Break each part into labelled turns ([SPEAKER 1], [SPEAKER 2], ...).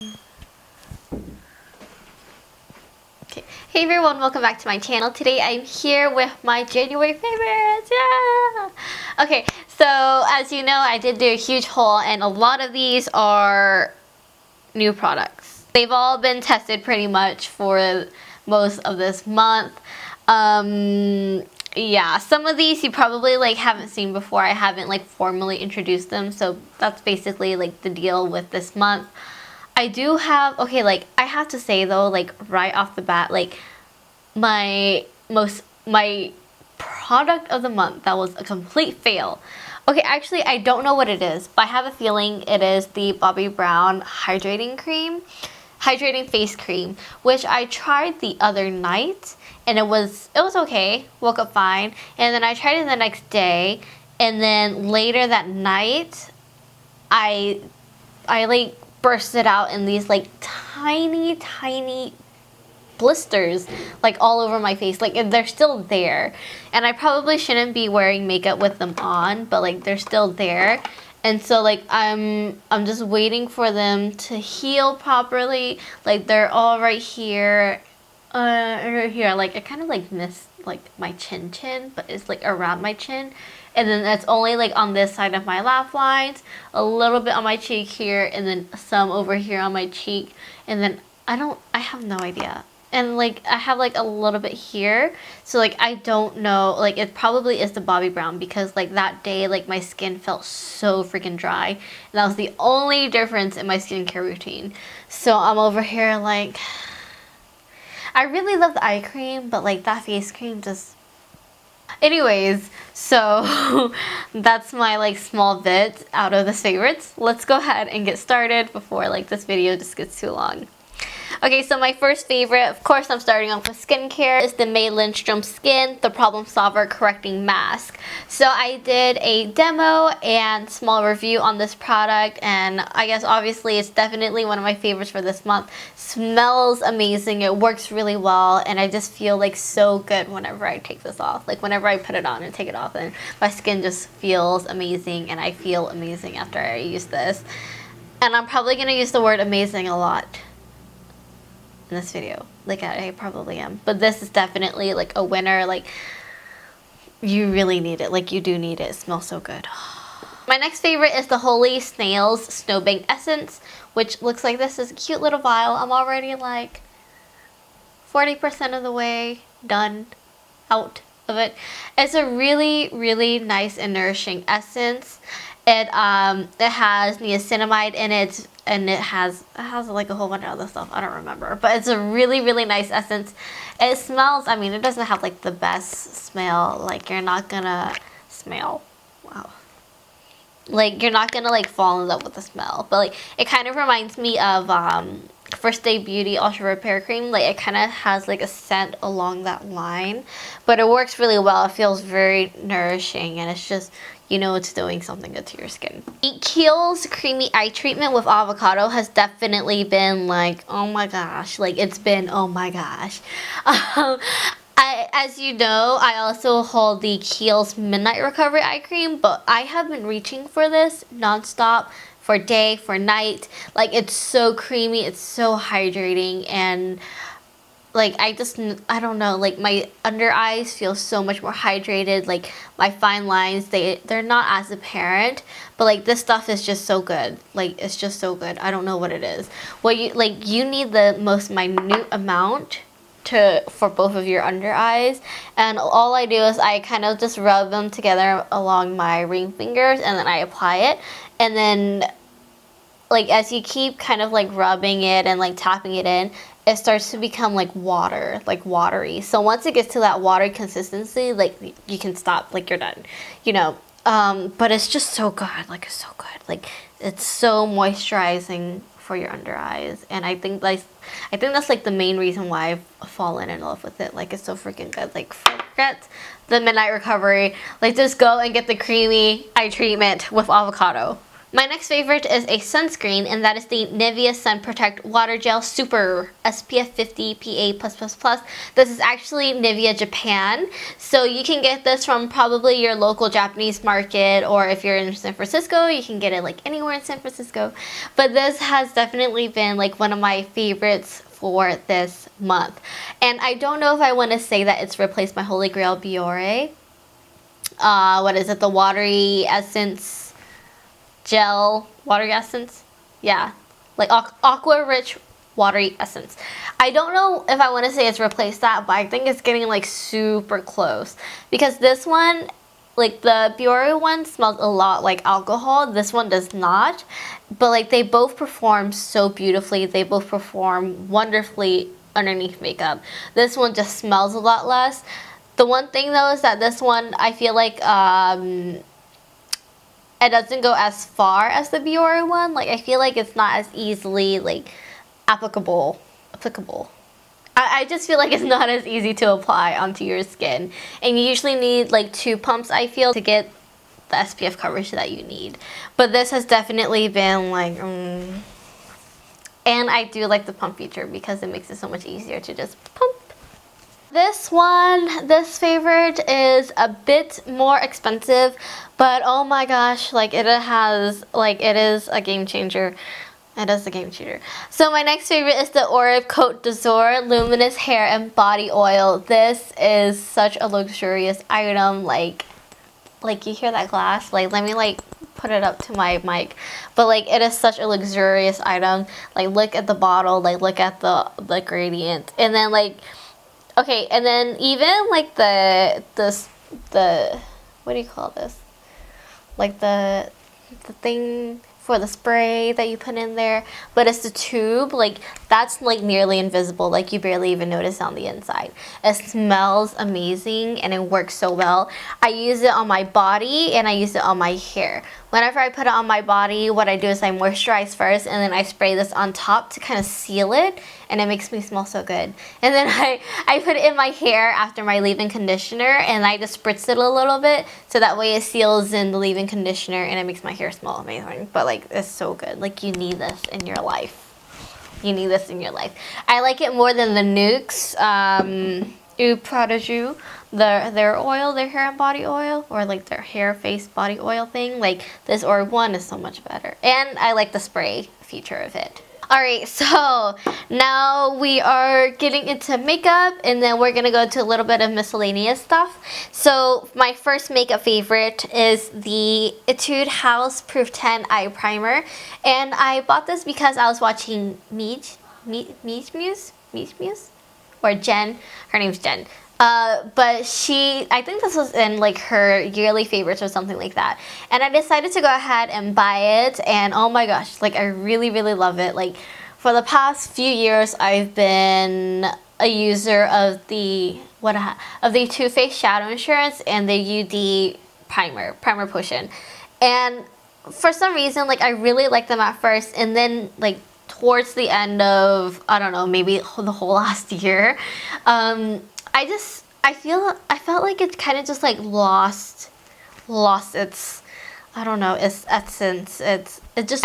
[SPEAKER 1] Hey everyone, welcome back to my channel. Today I'm here with my January favorites. Yeah! Okay, so as you know, I did do a huge haul and a lot of these are new products. They've all been tested pretty much for most of this month. Yeah, some of these you probably like haven't seen before. I haven't like formally introduced them, so that's basically like the deal with this month. I do have, okay, like I have to say though, like right off the bat, like my product of the month that was a complete fail. Okay, actually I don't know what it is, but I have a feeling it is the Bobbi Brown hydrating face cream, which I tried the other night and it was okay, woke up fine, and then I tried it the next day, and then later that night I like bursted out in these like tiny blisters like all over my face. Like they're still there, and I probably shouldn't be wearing makeup with them on, but like they're still there. And so like I'm just waiting for them to heal properly. Like they're all right here, right here. Like I kind of like miss like my chin, but it's like around my chin, and then that's only like on this side of my laugh lines, a little bit on my cheek here, and then some over here on my cheek, and then I have no idea. And like I have like a little bit here, so like I don't know, like it probably is the Bobbi Brown, because like that day like my skin felt so freaking dry, and that was the only difference in my skincare routine. So I'm over here like, I really love the eye cream, but like that face cream just... Anyways, so that's my like small bit out of the favorites. Let's go ahead and get started before like this video just gets too long. Okay, so my first favorite, of course I'm starting off with skincare, is the Lindstrom Skin, the Problem Solver Correcting Mask. So I did a demo and small review on this product, and I guess obviously it's definitely one of my favorites for this month. Smells amazing, it works really well, and I just feel like so good whenever I take this off. Like whenever I put it on and take it off, and my skin just feels amazing, and I feel amazing after I use this. And I'm probably going to use the word amazing a lot in this video, like I probably am, but this is definitely like a winner. Like you really need it, like you do need it. It smells so good. My next favorite is the Holy Snails Snowbang Essence, which looks like this. Is a cute little vial. I'm already like 40% of the way done out of it. It's a really nice and nourishing essence. It has niacinamide in it, and it has like a whole bunch of other stuff. I don't remember, but it's a really nice essence. It smells, I mean, it doesn't have like the best smell. Like you're not gonna smell, wow, like you're not gonna like fall in love with the smell, but like it kind of reminds me of First Day Beauty Ultra Repair Cream. Like it kind of has like a scent along that line, but it works really well. It feels very nourishing, and it's just, you know, it's doing something good to your skin. Kiehl's Creamy Eye Treatment with Avocado has definitely been like, oh my gosh, like it's been, oh my gosh. As you know, I also hold the Kiehl's Midnight Recovery Eye Cream, but I have been reaching for this nonstop, for day, for night. Like it's so creamy, it's so hydrating, and like I don't know, like my under eyes feel so much more hydrated. Like my fine lines, they're not as apparent, but like this stuff is just so good. Like it's just so good. I don't know what it is. What you need the most minute amount for both of your under eyes, and all I do is I kind of just rub them together along my ring fingers, and then I apply it, and then like as you keep kind of like rubbing it and like tapping it in, it starts to become like water, like watery. So once it gets to that watery consistency, like you can stop, like you're done, you know. But it's just so good. Like it's so good. Like it's so moisturizing for your under eyes, and I think that's like the main reason why I've fallen in love with it. Like it's so freaking good. Like forget the Midnight Recovery. Like just go and get the Creamy Eye Treatment with Avocado. My next favorite is a sunscreen, and that is the Nivea Sun Protect Water Gel Super SPF 50 PA+++. This is actually Nivea Japan, so you can get this from probably your local Japanese market, or if you're in San Francisco, you can get it like anywhere in San Francisco. But this has definitely been like one of my favorites for this month. And I don't know if I want to say that it's replaced my Holy Grail Biore. What is it? The Watery Essence Gel Watery Essence? Yeah. Like Aqua Rich Watery Essence. I don't know if I want to say it's replaced that, but I think it's getting like super close. Because this one, like the Biore one smells a lot like alcohol. This one does not. But like they both perform so beautifully. They both perform wonderfully underneath makeup. This one just smells a lot less. The one thing though is that this one, I feel like it doesn't go as far as the Biore one. Like I feel like it's not as easily like applicable. I just feel like it's not as easy to apply onto your skin. And you usually need like 2 pumps, I feel, to get the SPF coverage that you need. But this has definitely been like, and I do like the pump feature because it makes it so much easier to just pump. This one, this favorite is a bit more expensive, but oh my gosh, like it is a game changer. It is a game changer. So my next favorite is the Oribe Cote d'Azur Luminous Hair and Body Oil. This is such a luxurious item. Like you hear that glass? Like let me like put it up to my mic. But like it is such a luxurious item. Like look at the bottle. Like look at the gradient. And then like, okay, and then even like the what do you call this? Like the thing for the spray that you put in there, but it's the tube, like that's like nearly invisible, like you barely even notice on the inside. It smells amazing and it works so well. I use it on my body and I use it on my hair. Whenever I put it on my body, what I do is I moisturize first and then I spray this on top to kind of seal it, and it makes me smell so good. And then I put it in my hair after my leave-in conditioner and I just spritz it a little bit so that way it seals in the leave-in conditioner and it makes my hair smell amazing. But like it's so good. Like you need this in your life. You need this in your life. I like it more than the Nuxe Eau Protégé, their oil, their hair and body oil, or like their hair, face, body oil thing. Like this Oribe one is so much better. And I like the spray feature of it. Alright, so now we are getting into makeup and then we're going to go to a little bit of miscellaneous stuff. So my first makeup favorite is the Etude House Proof 10 Eye Primer. And I bought this because I was watching Muse? Or Jen? Her name's Jen. But I think this was in like her yearly favorites or something like that. And I decided to go ahead and buy it, and oh my gosh, like I really, really love it. Like for the past few years, I've been a user of the Too Faced Shadow Insurance and the UD Primer Potion. And for some reason, like I really liked them at first, and then like towards the end of, I don't know, maybe the whole last year, I felt like it kind of just like lost its, I don't know, its essence. I just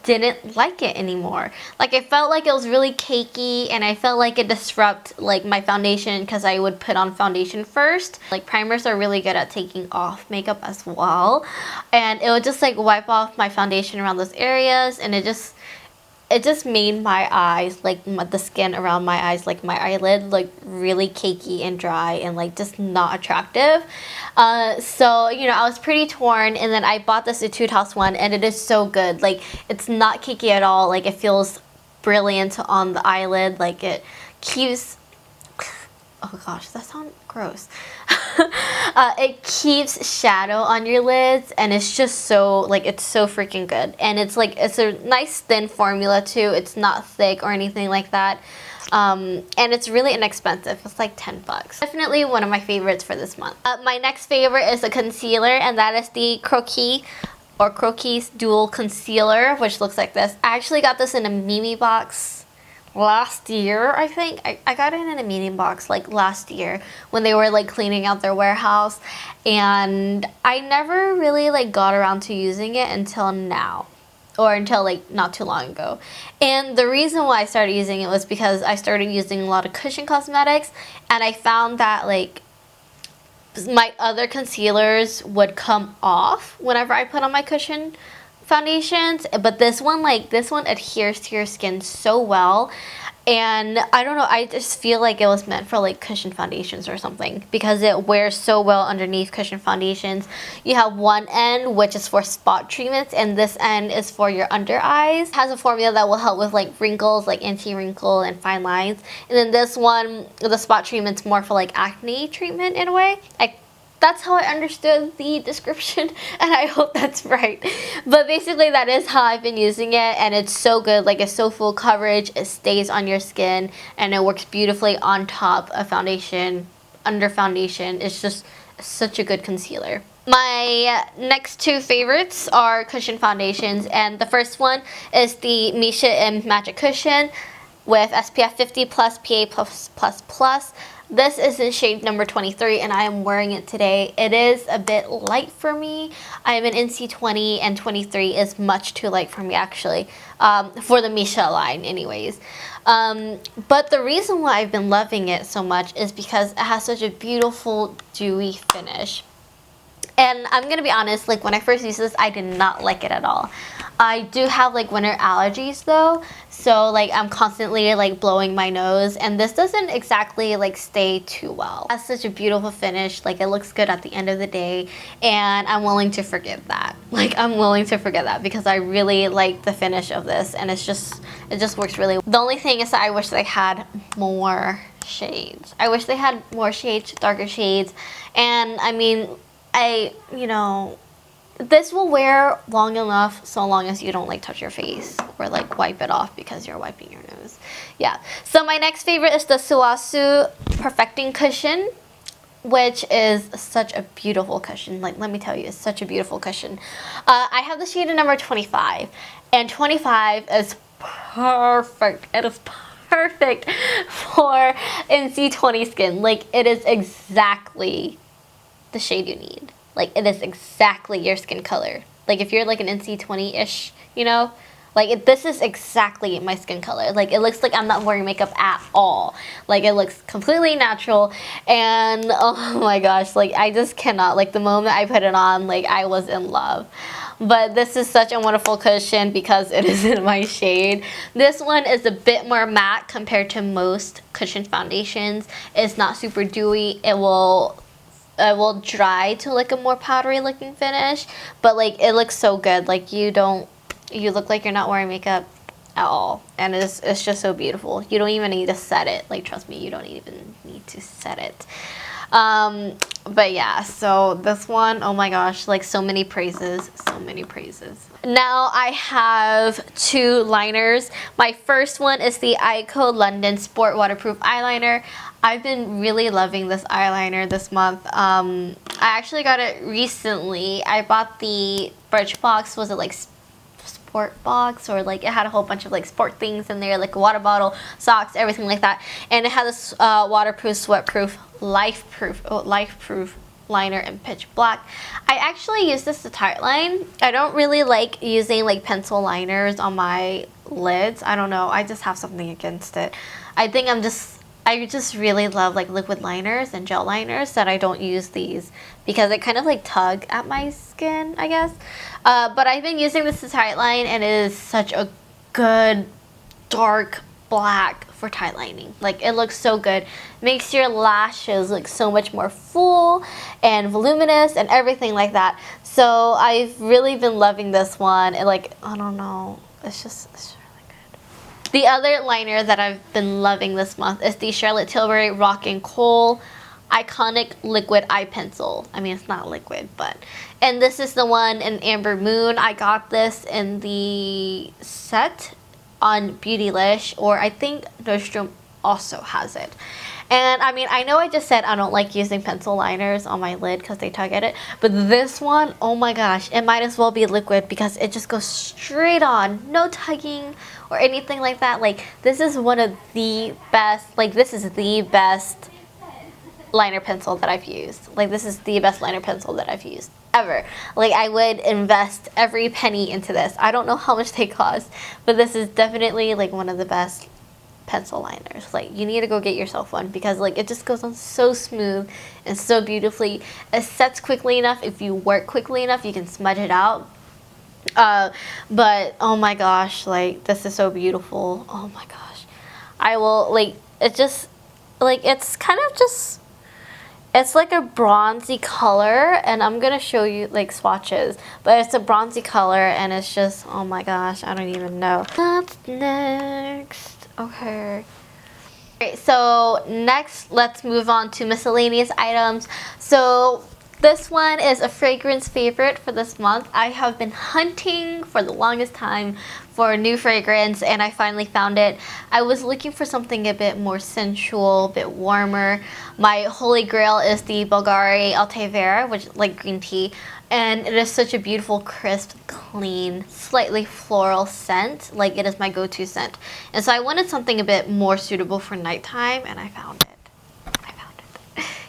[SPEAKER 1] didn't like it anymore. Like I felt like it was really cakey, and I felt like it disrupted like my foundation because I would put on foundation first. Like primers are really good at taking off makeup as well, and it would just like wipe off my foundation around those areas, and it just made my eyes, like the skin around my eyes, like my eyelid, like really cakey and dry and like just not attractive. So, you know, I was pretty torn, and then I bought this Etude House one, and it is so good. Like it's not cakey at all. Like it feels brilliant on the eyelid. Like it keeps, oh gosh, that sounds gross. It keeps shadow on your lids, and it's just so, like, it's so freaking good. And it's like, it's a nice thin formula too. It's not thick or anything like that. And it's really inexpensive. It's like 10 bucks. Definitely one of my favorites for this month. My next favorite is a concealer, and that is the Croquis Dual Concealer, which looks like this. I actually got this in a Mimi box last year, I think. I got it in a medium box like last year when they were like cleaning out their warehouse, and I never really like got around to using it until now, or until like not too long ago. And the reason why I started using it was because I started using a lot of cushion cosmetics, and I found that like my other concealers would come off whenever I put on my cushion foundations, but this one adheres to your skin so well. And I don't know, I just feel like it was meant for like cushion foundations or something, because it wears so well underneath cushion foundations. You have one end which is for spot treatments, and this end is for your under eyes. It has a formula that will help with like wrinkles, like anti-wrinkle and fine lines. And then this one, the spot treatment's more for like acne treatment in a way. That's how I understood the description, and I hope that's right. But basically that is how I've been using it, and it's so good. Like, it's so full coverage, it stays on your skin, and it works beautifully on top of foundation, under foundation. It's just such a good concealer. My next two favorites are cushion foundations, and the first one is the Missha Magic Cushion with SPF 50 plus PA+++. This is in shade number 23, and I am wearing it today. It is a bit light for me. I am an NC20, and 23 is much too light for me, actually, for the Missha line anyways. But the reason why I've been loving it so much is because it has such a beautiful dewy finish. And I'm gonna be honest, like when I first used this, I did not like it at all. I do have like winter allergies though, so like I'm constantly like blowing my nose, and this doesn't exactly like stay too well. It has such a beautiful finish, like it looks good at the end of the day, and I'm willing to forgive that. Like, I'm willing to forget that because I really like the finish of this, and it just works really well. The only thing is that I wish they had more shades. I wish they had more shades, darker shades, and I mean, you know, this will wear long enough so long as you don't like touch your face or like wipe it off because you're wiping your nose. Yeah. So my next favorite is the Sulwhasoo Perfecting Cushion, which is such a beautiful cushion. Like, let me tell you, it's such a beautiful cushion. I have the shade in number 25, and 25 is perfect. It is perfect for NC20 skin. Like, it is exactly the shade you need. Like, it is exactly your skin color. Like, if you're like an NC20-ish, you know, like this is exactly my skin color. Like, it looks like I'm not wearing makeup at all. Like, it looks completely natural, and oh my gosh, like I just cannot. Like, the moment I put it on, like I was in love. But this is such a wonderful cushion because it is in my shade. This one is a bit more matte compared to most cushion foundations. It's not super dewy. It will dry to like a more powdery looking finish, but like it looks so good. Like, you look like you're not wearing makeup at all, and it's just so beautiful. You don't even need to set it. Like, trust me, you don't even need to set it. But yeah, so this one, oh my gosh, like so many praises, so many praises. Now I have two liners. My first one is the Eyeko London Sport Waterproof Eyeliner. I've been really loving this eyeliner this month. I actually got it recently. I bought the Birchbox, was it like sport box, or like it had a whole bunch of like sport things in there, like a water bottle, socks, everything like that. And it had this waterproof, sweatproof, life-proof liner in pitch black. I actually use this to tightline. I don't really like using like pencil liners on my lids. I don't know, I just have something against it. I think I just really love like liquid liners and gel liners that I don't use these because they kind of like tug at my skin, I guess. But I've been using this to tightline, and it is such a good dark black for tightlining. Like, it looks so good. Makes your lashes look so much more full and voluminous and everything like that. So I've really been loving this one. And like, I don't know, it's really good. The other liner that I've been loving this month is the Charlotte Tilbury Rock and Kohl Iconic Liquid Eye Pencil. I mean, it's not liquid, but... And this is the one in Amber Moon. I got this in the set on Beautylish, or I think Lindstrom also has it. And I mean, I know I just said I don't like using pencil liners on my lid because they tug at it, but this one, oh my gosh, it might as well be liquid because it just goes straight on, no tugging or anything like that. Like, this is one of the best, like, this is the best liner pencil that I've used. Like, this is the best liner pencil that I've used ever. Like, I would invest every penny into this. I don't know how much they cost, but this is definitely like one of the best pencil liners. Like, you need to go get yourself one because like it just goes on so smooth and so beautifully. It sets quickly enough. If you work quickly enough, you can smudge it out. But oh my gosh, like, this is so beautiful. Oh my gosh, I will, like, it just, like, it's kind of just, it's like a bronzy color, and I'm gonna show you like swatches, but it's a bronzy color and it's just, oh my gosh, I don't even know. That's next. Okay. Alright, so next let's move on to miscellaneous items. So this one is a fragrance favorite for this month. I have been hunting for the longest time for a new fragrance, and I finally found it. I was looking for something a bit more sensual, a bit warmer. My holy grail is the Bulgari Aloe Vera, which is like green tea, and it is such a beautiful, crisp, clean, slightly floral scent. Like, it is my go-to scent. And so I wanted something a bit more suitable for nighttime, and I found it.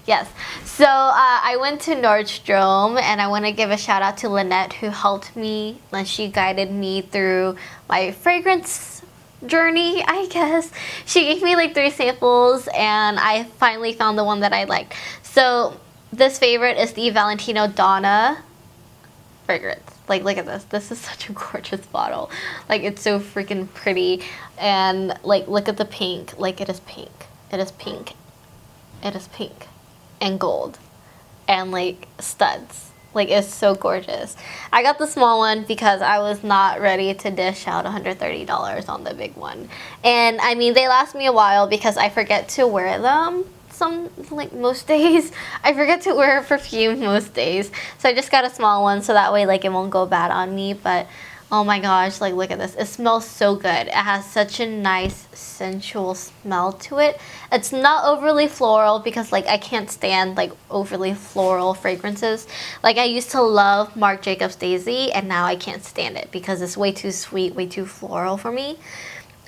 [SPEAKER 1] Yes, so I went to Nordstrom, and I want to give a shout out to Lynette, who helped me, and she guided me through my fragrance journey, I guess. She gave me like 3 samples, and I finally found the one that I liked. So this favorite is the Valentino Donna fragrance. Like, look at this. This is such a gorgeous bottle. Like, it's so freaking pretty, and like, look at the pink. Like, it is pink. It is pink. It is pink. And gold and like studs. Like, it's so gorgeous. I got the small one because I was not ready to dish out $130 on the big one. And I mean, they last me a while because I forget to wear them most days. I forget to wear perfume most days, so I just got a small one so that way like it won't go bad on me. But oh my gosh, like, look at this. It smells so good. It has such a nice sensual smell to it. It's not overly floral because like I can't stand like overly floral fragrances. Like, I used to love Marc Jacobs Daisy, and now I can't stand it because it's way too sweet, way too floral for me.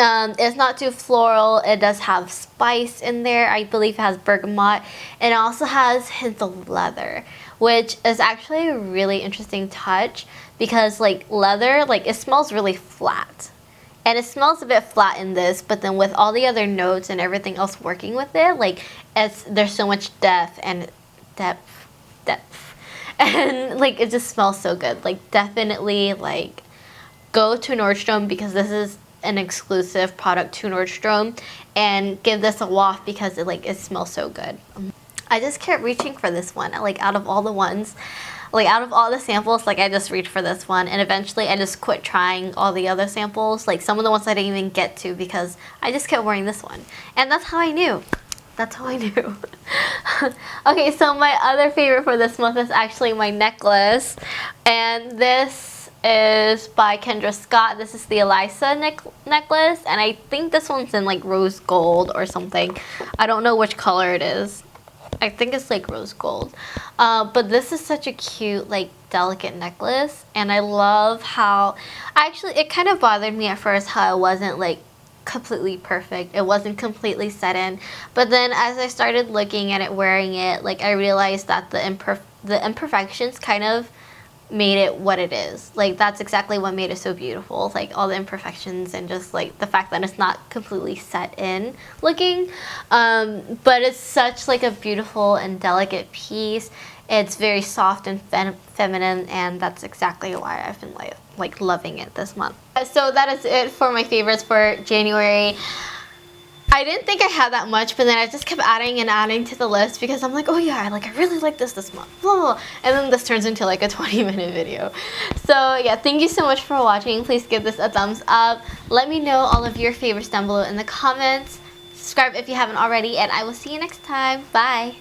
[SPEAKER 1] It's not too floral. It does have spice in there. I believe it has bergamot, and it also has hints of leather, which is actually a really interesting touch because like leather, like, it smells really flat, and it smells a bit flat in this, but then with all the other notes and everything else working with it, like, there's so much depth and and like it just smells so good. Like, definitely like go to Nordstrom because this is an exclusive product to Nordstrom, and give this a waft because it smells so good. I just kept reaching for this one. Like, out of all the ones, like out of all the samples, like I just reached for this one, and eventually I just quit trying all the other samples. Like, some of the ones I didn't even get to because I just kept wearing this one, and that's how I knew. That's how I knew. Okay, so my other favorite for this month is actually my necklace, and this is by Kendra Scott. This is the Elisa necklace, and I think this one's in like rose gold or something. I don't know which color it is. I think it's like rose gold. But this is such a cute, like, delicate necklace, and I love how, actually, it kind of bothered me at first how it wasn't like completely perfect. It wasn't completely set in, but then as I started looking at it, wearing it, like, I realized that the imperfections kind of made it what it is. Like, that's exactly what made it so beautiful. Like, all the imperfections and just like the fact that it's not completely set in looking, but it's such like a beautiful and delicate piece. It's very soft and feminine, and that's exactly why I've been like loving it this month. So that is it for my favorites for January. I didn't think I had that much, but then I just kept adding and adding to the list because I'm like, oh yeah, I really like this month, blah, blah, blah. And then this turns into like a 20-minute video. So yeah, thank you so much for watching. Please give this a thumbs up. Let me know all of your favorites down below in the comments. Subscribe if you haven't already, and I will see you next time. Bye.